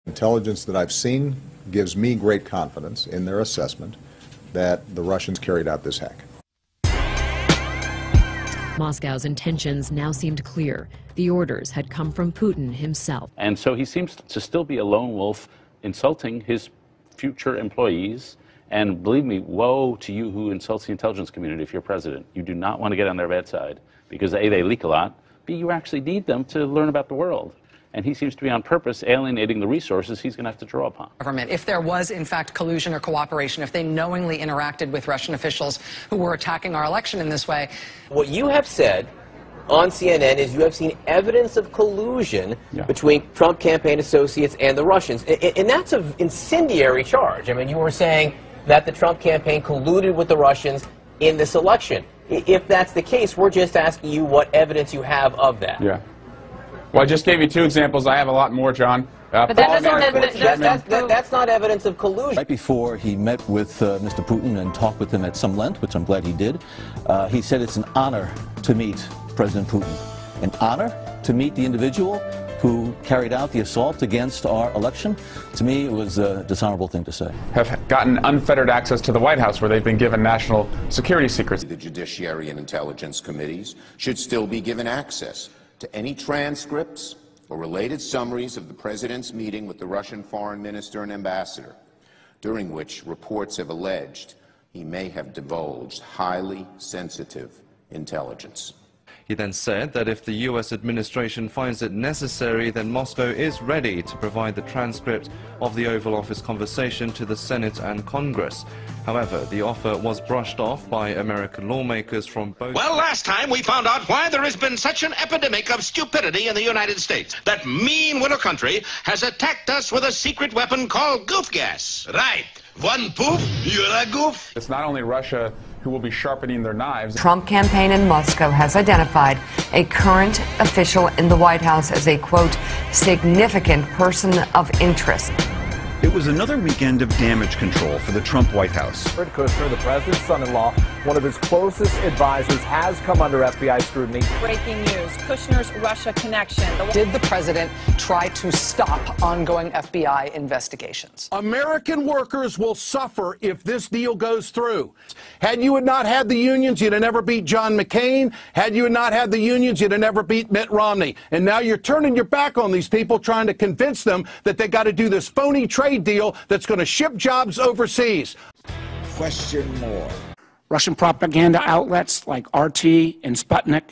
Intelligence that I've seen gives me great confidence in their assessment that the Russians carried out this hack. Moscow's intentions now seemed clear. The orders had come from Putin himself. And so he seems to still be a lone wolf, insulting his future employees. And believe me, woe to you who insults the intelligence community if you're president. You do not want to get on their bad side because A, they leak a lot, B, you actually need them to learn about the world. And he seems to be on purpose alienating the resources he's going to have to draw upon. Government, if there was, in fact, collusion or cooperation, if they knowingly interacted with Russian officials who were attacking our election in this way. What you have said on CNN is you have seen evidence of collusion between Trump campaign associates and the Russians. And that's an incendiary charge. I mean, you were saying that the Trump campaign colluded with the Russians in this election. If that's the case, we're just asking you what evidence you have of that. Yeah. Well, I just gave you 2 examples. I have a lot more, John. But that's not evidence of collusion. Right before he met with Mr. Putin and talked with him at some length, which I'm glad he did, he said it's an honor to meet President Putin. An honor to meet the individual who carried out the assault against our election. To me, it was a dishonorable thing to say. Have gotten unfettered access to the White House, where they've been given national security secrets. The Judiciary and Intelligence Committees should still be given access to any transcripts or related summaries of the President's meeting with the Russian Foreign Minister and Ambassador, during which reports have alleged he may have divulged highly sensitive intelligence. He then said that if the U.S. administration finds it necessary, then Moscow is ready to provide the transcript of the Oval Office conversation to the Senate and Congress. However, the offer was brushed off by American lawmakers from both... Well, last time we found out why there has been such an epidemic of stupidity in the United States. That mean little country has attacked us with a secret weapon called goof gas. Right. One poof, you're a goof. It's not only Russia who will be sharpening their knives. Trump campaign in Moscow has identified a current official in the White House as a, quote, significant person of interest. It was another weekend of damage control for the Trump White House. Kushner, the president's son-in-law, one of his closest advisors, has come under FBI scrutiny. Breaking news, Kushner's Russia connection. Did the president try to stop ongoing FBI investigations? American workers will suffer if this deal goes through. Had you not had the unions, you'd have never beat John McCain. Had you not had the unions, you'd have never beat Mitt Romney. And now you're turning your back on these people, trying to convince them that they got to do this phony trade deal that's going to ship jobs overseas. Question more. Russian propaganda outlets like RT and Sputnik.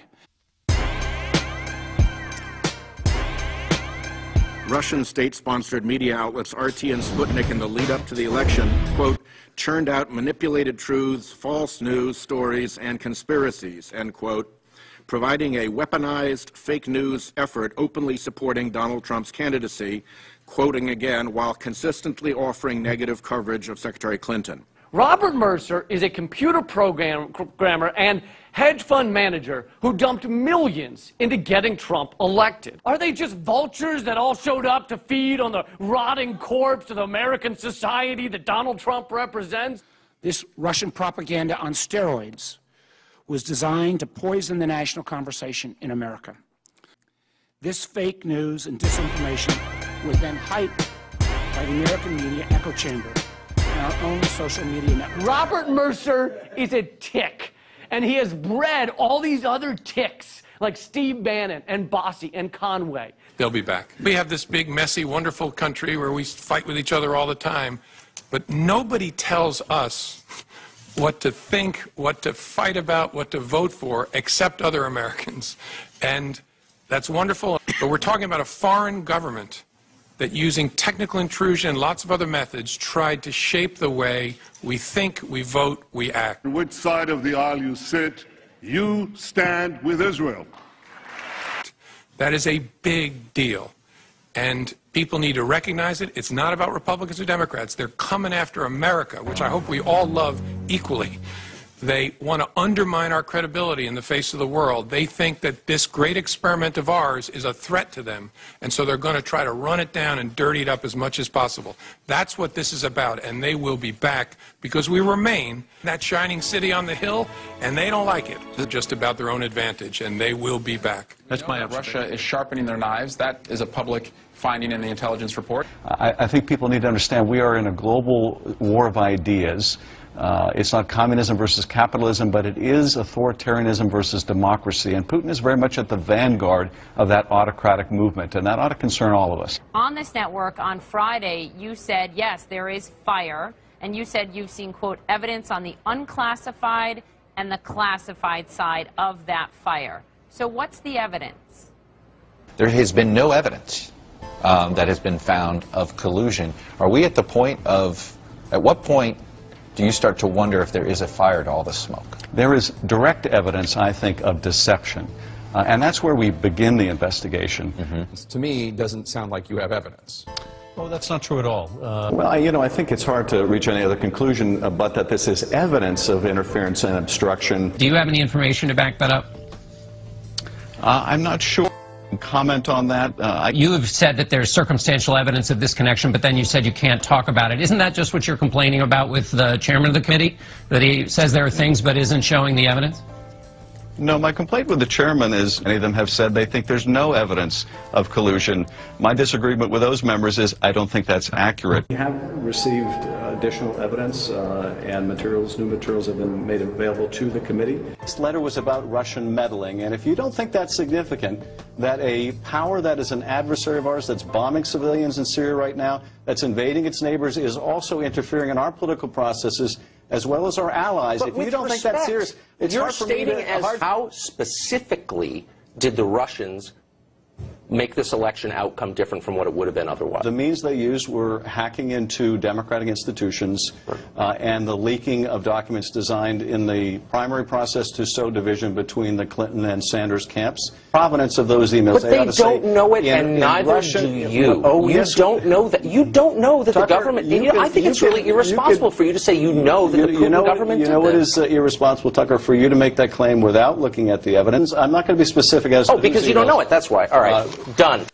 Russian state-sponsored media outlets RT and Sputnik in the lead-up to the election, quote, churned out manipulated truths, false news, stories, and conspiracies, end quote, providing a weaponized fake news effort openly supporting Donald Trump's candidacy, quoting again, while consistently offering negative coverage of Secretary Clinton. Robert Mercer is a computer programmer and hedge fund manager who dumped millions into getting Trump elected. Are they just vultures that all showed up to feed on the rotting corpse of the American society that Donald Trump represents? This Russian propaganda on steroids was designed to poison the national conversation in America. This fake news and disinformation was then hyped by the American media echo chamber and our own social media network. Robert Mercer is a tick, and he has bred all these other ticks like Steve Bannon and Bossie and Conway. They'll be back. We have this big, messy, wonderful country where we fight with each other all the time, but nobody tells us what to think, what to fight about, what to vote for, except other Americans. And that's wonderful, but we're talking about a foreign government that, using technical intrusion and lots of other methods, tried to shape the way we think, we vote, we act. On which side of the aisle you sit, you stand with Israel. That is a big deal, and people need to recognize it. It's not about Republicans or Democrats. They're coming after America, which I hope we all love equally. They want to undermine our credibility in the face of the world. They think that this great experiment of ours is a threat to them, and so they're going to try to run it down and dirty it up as much as possible. That's what this is about, and they will be back because we remain that shining city on the hill, and they don't like it. It's just about their own advantage, and they will be back. That's my Russia is sharpening their knives. That is a public finding in the intelligence report. I think people need to understand we are in a global war of ideas. It's not communism versus capitalism, but it is authoritarianism versus democracy. And Putin is very much at the vanguard of that autocratic movement, and that ought to concern all of us. On this network on Friday, you said, yes, there is fire, and you said you've seen, quote, evidence on the unclassified and the classified side of that fire. So what's the evidence? There has been no evidence that has been found of collusion. Are we at the point of, at what point do you start to wonder if there is a fire to all the smoke? There is direct evidence, I think, of deception. And that's where we begin the investigation. To me, it doesn't sound like you have evidence. Oh, that's not true at all. Well, I think it's hard to reach any other conclusion but that this is evidence of interference and obstruction. Do you have any information to back that up? I'm not sure. Comment on that. You have said that there's circumstantial evidence of this connection, but then you said you can't talk about it. Isn't that just what you're complaining about with the chairman of the committee? That he says there are things but isn't showing the evidence? No, my complaint with the chairman is many of them have said they think there's no evidence of collusion. My disagreement with those members is I don't think that's accurate. We have received additional evidence and new materials have been made available to the committee. This letter was about Russian meddling, and if you don't think that's significant, that a power that is an adversary of ours, that's bombing civilians in Syria right now, that's invading its neighbors, is also interfering in our political processes, as well as our allies. But if you don't think that's serious, it's you're hard for me stating to... as how specifically did the Russians make this election outcome different from what it would have been otherwise? The means they used were hacking into democratic institutions and the leaking of documents designed in the primary process to sow division between the Clinton and Sanders camps. Provenance of those emails. But they don't know it, and neither do you. Oh, you don't know that. You don't know that the government. I think it's really irresponsible for you to say you know that the Putin government did this. You know what is irresponsible, Tucker, for you to make that claim without looking at the evidence? I'm not going to be specific as to because you don't know it. That's why. All right. Done.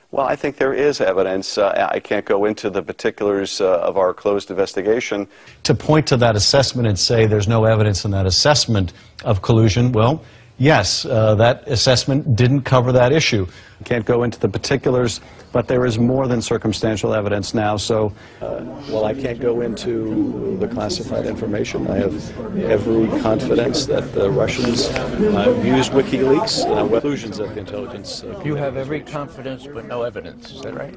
Well, I think there is evidence. I can't go into the particulars of our closed investigation. To point to that assessment and say there's no evidence in that assessment of collusion, well, yes, that assessment didn't cover that issue. Can't go into the particulars, but there is more than circumstantial evidence now, so while I can't go into the classified information, I have every confidence that the Russians used WikiLeaks and collusions of the intelligence. You have every confidence but no evidence, is that right?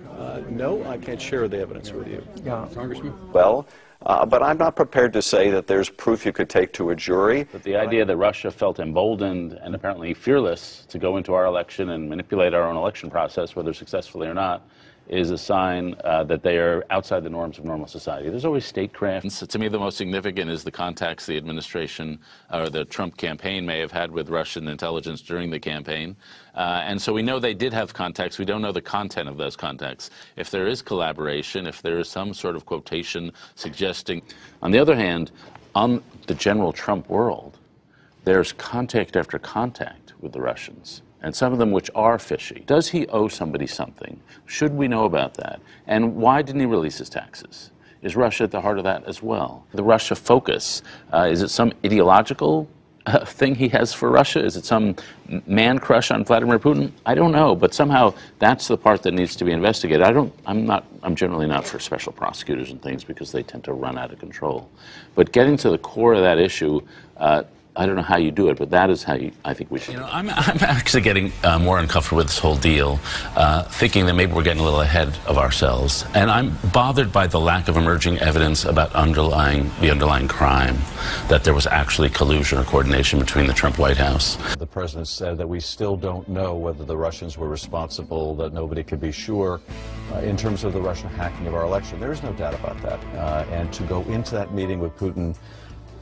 No, I can't share the evidence with you. Yeah. Congressman? Well, but I'm not prepared to say that there's proof you could take to a jury. But the idea that Russia felt emboldened and apparently fearless to go into our election and manipulate our own election process, whether successfully or not, is a sign that they are outside the norms of normal society. There's always statecraft. To me, the most significant is the contacts the administration or the Trump campaign may have had with Russian intelligence during the campaign. And so we know they did have contacts. We don't know the content of those contacts. If there is collaboration, if there is some sort of quotation suggesting. On the other hand, on the general Trump world, there's contact after contact with the Russians, and some of them which are fishy. Does he owe somebody something? Should we know about that? And why didn't he release his taxes? Is Russia at the heart of that as well? The Russia focus, is it some ideological thing he has for Russia? Is it some man crush on Vladimir Putin? I don't know, but somehow that's the part that needs to be investigated. I'm generally not for special prosecutors and things because they tend to run out of control. But getting to the core of that issue, I don't know how you do it, but that is how I think we should. You know, I'm actually getting more uncomfortable with this whole deal, thinking that maybe we're getting a little ahead of ourselves. And I'm bothered by the lack of emerging evidence about the underlying crime, that there was actually collusion or coordination between the Trump White House. The president said that we still don't know whether the Russians were responsible, that nobody could be sure in terms of the Russian hacking of our election. There is no doubt about that. And to go into that meeting with Putin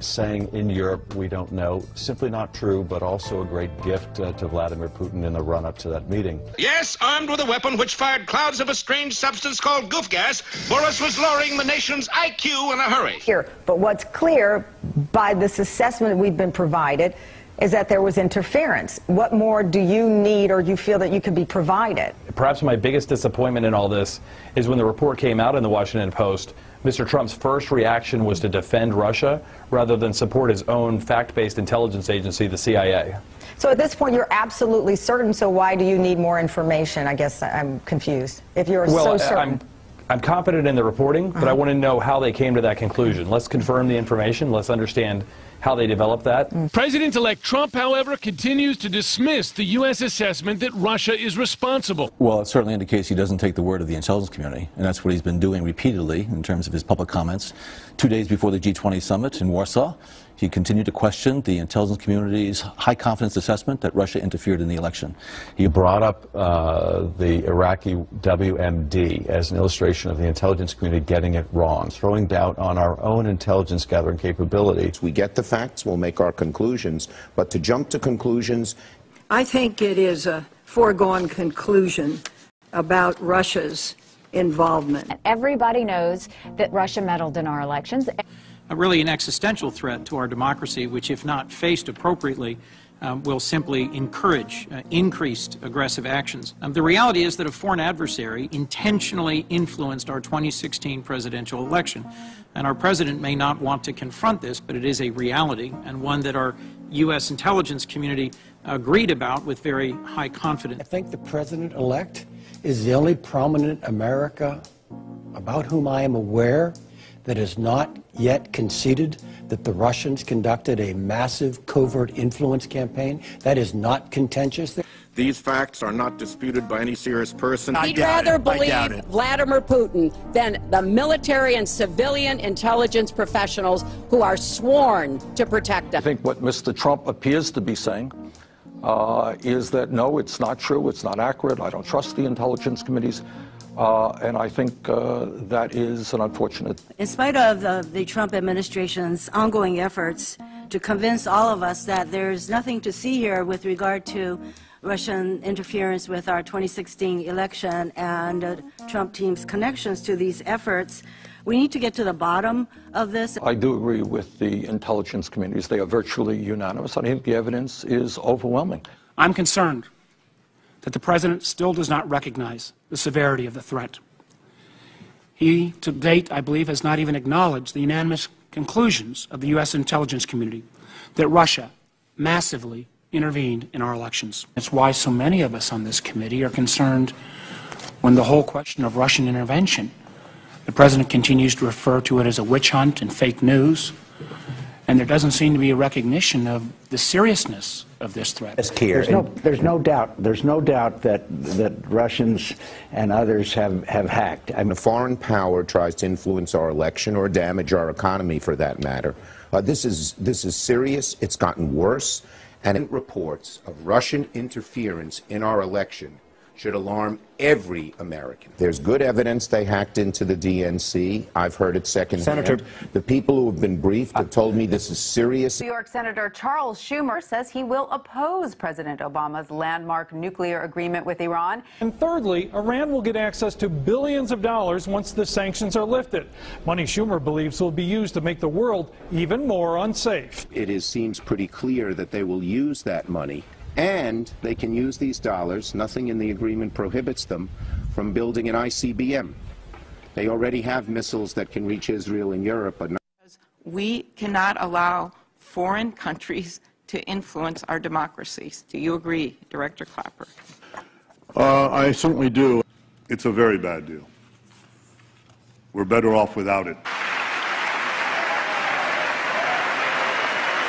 saying in Europe we don't know, simply not true, but also a great gift to Vladimir Putin in the run-up to that meeting. Yes, armed with a weapon which fired clouds of a strange substance called goof gas, Boris was lowering the nation's IQ in a hurry. Here, but what's clear, by this assessment we've been provided is that there was interference. What more do you need or you feel that you could be provided? Perhaps my biggest disappointment in all this is when the report came out in the Washington Post, Mr. Trump's first reaction was to defend Russia rather than support his own fact-based intelligence agency, the CIA. So at this point, you're absolutely certain, so why do you need more information? I guess I'm confused. If you're so certain. I'm confident in the reporting, but I want to know how they came to that conclusion. Let's confirm the information. Let's understand how they developed that. President-elect Trump, however, continues to dismiss the U.S. assessment that Russia is responsible. Well, it certainly indicates he doesn't take the word of the intelligence community, and that's what he's been doing repeatedly in terms of his public comments. 2 days before the G20 summit in Warsaw, he continued to question the intelligence community's high-confidence assessment that Russia interfered in the election. He brought up the Iraqi WMD as an illustration of the intelligence community getting it wrong, throwing doubt on our own intelligence gathering capability. We get the facts, we'll make our conclusions, but to jump to conclusions... I think it is a foregone conclusion about Russia's involvement. Everybody knows that Russia meddled in our elections. Really an existential threat to our democracy, which, if not faced appropriately, will simply encourage increased aggressive actions. The reality is that a foreign adversary intentionally influenced our 2016 presidential election. And our president may not want to confront this, but it is a reality, and one that our U.S. intelligence community agreed about with very high confidence. I think the president-elect is the only prominent America about whom I am aware that has not yet conceded that the Russians conducted a massive covert influence campaign. That is not contentious. These facts are not disputed by any serious person. He'd rather believe Vladimir Putin than the military and civilian intelligence professionals who are sworn to protect us. I think what Mr. Trump appears to be saying is that, no, it's not true, it's not accurate, I don't trust the intelligence committees. And I think that is an unfortunate. In spite of the Trump administration's ongoing efforts to convince all of us that there's nothing to see here with regard to Russian interference with our 2016 election and Trump team's connections to these efforts, we need to get to the bottom of this. I do agree with the intelligence committees. They are virtually unanimous. I think the evidence is overwhelming. I'm concerned that the president still does not recognize the severity of the threat. He, to date, I believe, has not even acknowledged the unanimous conclusions of the U.S. intelligence community that Russia massively intervened in our elections. It's why so many of us on this committee are concerned when the whole question of Russian intervention, the president continues to refer to it as a witch hunt and fake news, and there doesn't seem to be a recognition of the seriousness of this threat. There's no doubt that Russians and others have hacked. I mean, a foreign power tries to influence our election or damage our economy, for that matter. This is serious. It's gotten worse, and reports of Russian interference in our election should alarm every American. There's good evidence they hacked into the DNC. I've heard it secondhand. Senator, the people who have been briefed have told me this is serious. New York Senator Charles Schumer says he will oppose President Obama's landmark nuclear agreement with Iran. And thirdly, Iran will get access to billions of dollars once the sanctions are lifted. Money Schumer believes will be used to make the world even more unsafe. It seems pretty clear that they will use that money. And they can use these dollars, nothing in the agreement prohibits them, from building an ICBM. They already have missiles that can reach Israel and Europe, but not. We cannot allow foreign countries to influence our democracies. Do you agree, Director Clapper? I certainly do. It's a very bad deal. We're better off without it.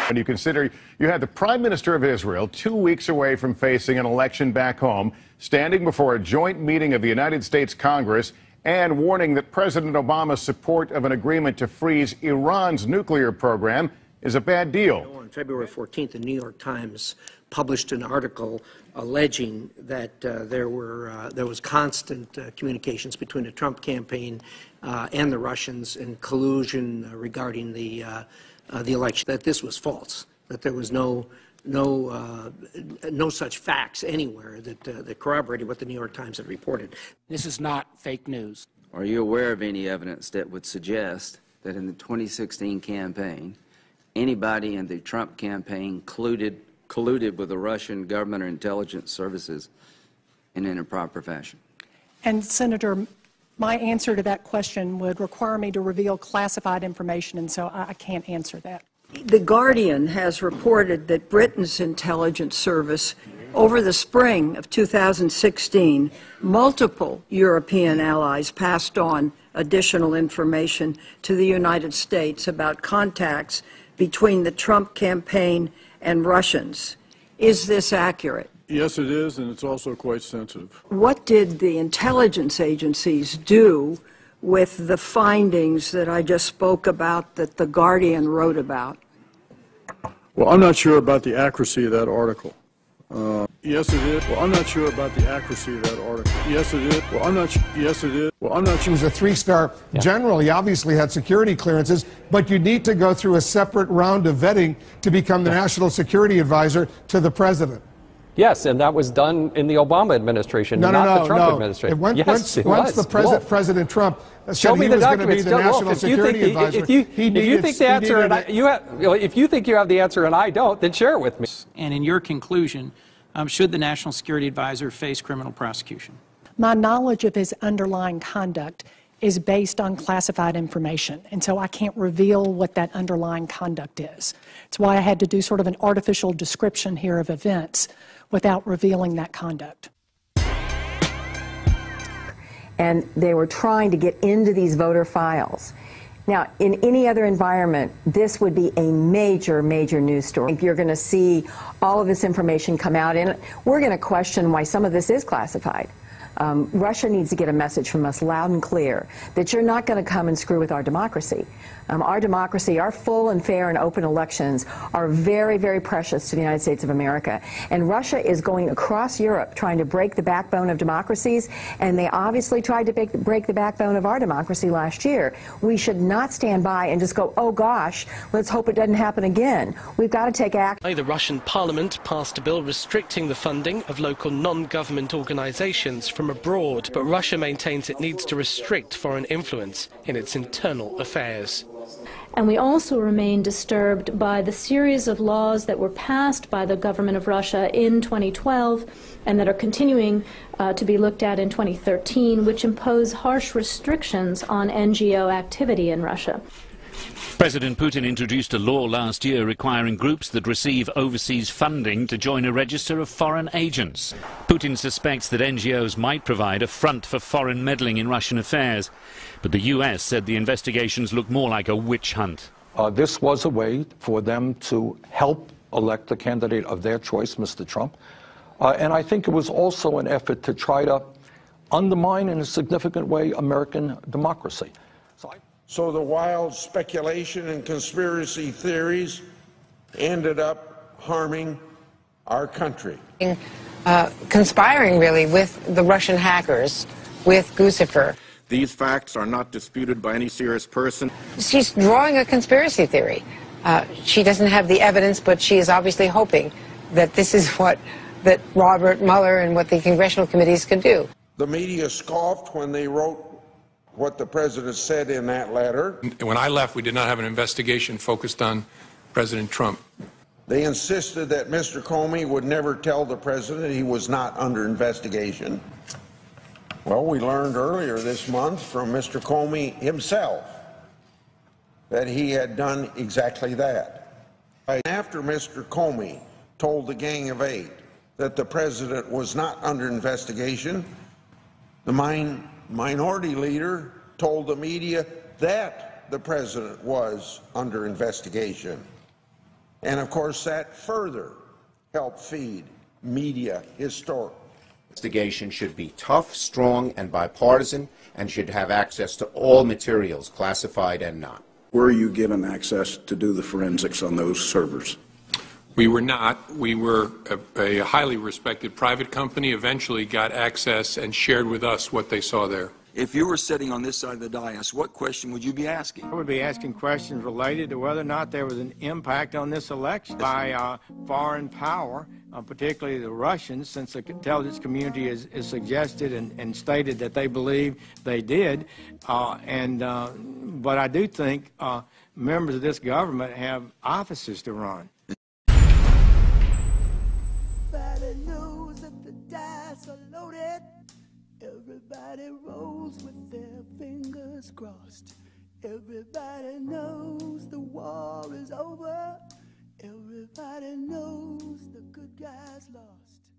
When you consider you had the Prime Minister of Israel 2 weeks away from facing an election back home, standing before a joint meeting of the United States Congress and warning that President Obama's support of an agreement to freeze Iran's nuclear program is a bad deal. On February 14th, the New York Times published an article alleging that there was constant communications between the Trump campaign and the Russians and collusion regarding the election, that this was false, that there was no such facts anywhere that corroborated what the New York Times had reported. This is not fake news. Are you aware of any evidence that would suggest that in the 2016 campaign, anybody in the Trump campaign colluded with the Russian government or intelligence services in an improper fashion? And, Senator, my answer to that question would require me to reveal classified information, and so I can't answer that. The Guardian has reported that Britain's intelligence service, over the spring of 2016, multiple European allies passed on additional information to the United States about contacts between the Trump campaign and Russians. Is this accurate? Yes, it is, and it's also quite sensitive. What did the intelligence agencies do with the findings that I just spoke about that the Guardian wrote about? Well, I'm not sure about the accuracy of that article. Yes, it is. Well, I'm not sure about the accuracy of that article. Yes, it is. Well, I'm not. Yes, it is. Well, I'm not. He was a three-star general. He obviously had security clearances, but you need to go through a separate round of vetting to become the national security advisor to the president. Yes, and that was done in the Obama administration, not the Trump administration. Once President Trump said Show me he the was going to be documents. the national security advisor, if you think the answer and if you think you have the answer and I don't, then share it with me. And in your conclusion, should the national security advisor face criminal prosecution? My knowledge of his underlying conduct is based on classified information, and so I can't reveal what that underlying conduct is. It's why I had to do sort of an artificial description here of events without revealing that conduct. And they were trying to get into these voter files. Now, in any other environment, this would be a major, major news story. If you're going to see all of this information come out, and we're going to question why some of this is classified. Russia needs to get a message from us loud and clear that you're not going to come and screw with our democracy. Our democracy, our full and fair and open elections are very, very precious to the United States of America. And Russia is going across Europe trying to break the backbone of democracies, and they obviously tried to break the backbone of our democracy last year. We should not stand by and just go, oh gosh, let's hope it doesn't happen again. We've got to take action. The Russian parliament passed a bill restricting the funding of local non-government organizations from abroad, but Russia maintains it needs to restrict foreign influence in its internal affairs. And we also remain disturbed by the series of laws that were passed by the government of Russia in 2012 and that are continuing to be looked at in 2013, which impose harsh restrictions on NGO activity in Russia. President Putin introduced a law last year requiring groups that receive overseas funding to join a register of foreign agents. Putin suspects that NGOs might provide a front for foreign meddling in Russian affairs. But the U.S. said the investigations look more like a witch hunt. This was a way for them to help elect the candidate of their choice, Mr. Trump. And I think it was also an effort to try to undermine in a significant way American democracy. So the wild speculation and conspiracy theories ended up harming our country. Conspiring, really, with the Russian hackers, with Guccifer. These facts are not disputed by any serious person. She's drawing a conspiracy theory. She doesn't have the evidence, but she is obviously hoping that this is that Robert Mueller and what the congressional committees could do. The media scoffed when they wrote what the president said in that letter. When I left, we did not have an investigation focused on President Trump. They insisted that Mr. Comey would never tell the president he was not under investigation. Well, we learned earlier this month from Mr. Comey himself that he had done exactly that. After Mr. Comey told the Gang of Eight that the president was not under investigation, the minority leader told the media that the president was under investigation. And of course, that further helped feed media hysteria. Investigation should be tough, strong, and bipartisan, and should have access to all materials, classified and not. Were you given access to do the forensics on those servers? We were not. We were a highly respected private company, eventually got access and shared with us what they saw there. If you were sitting on this side of the dais, what question would you be asking? I would be asking questions related to whether or not there was an impact on this election by foreign power, particularly the Russians, since the intelligence community is suggested and stated that they believe they did. But I do think members of this government have offices to run. Everybody knows that the dice are loaded. Everybody rolls with their fingers crossed. Everybody knows the war is over. Everybody knows the good guys lost.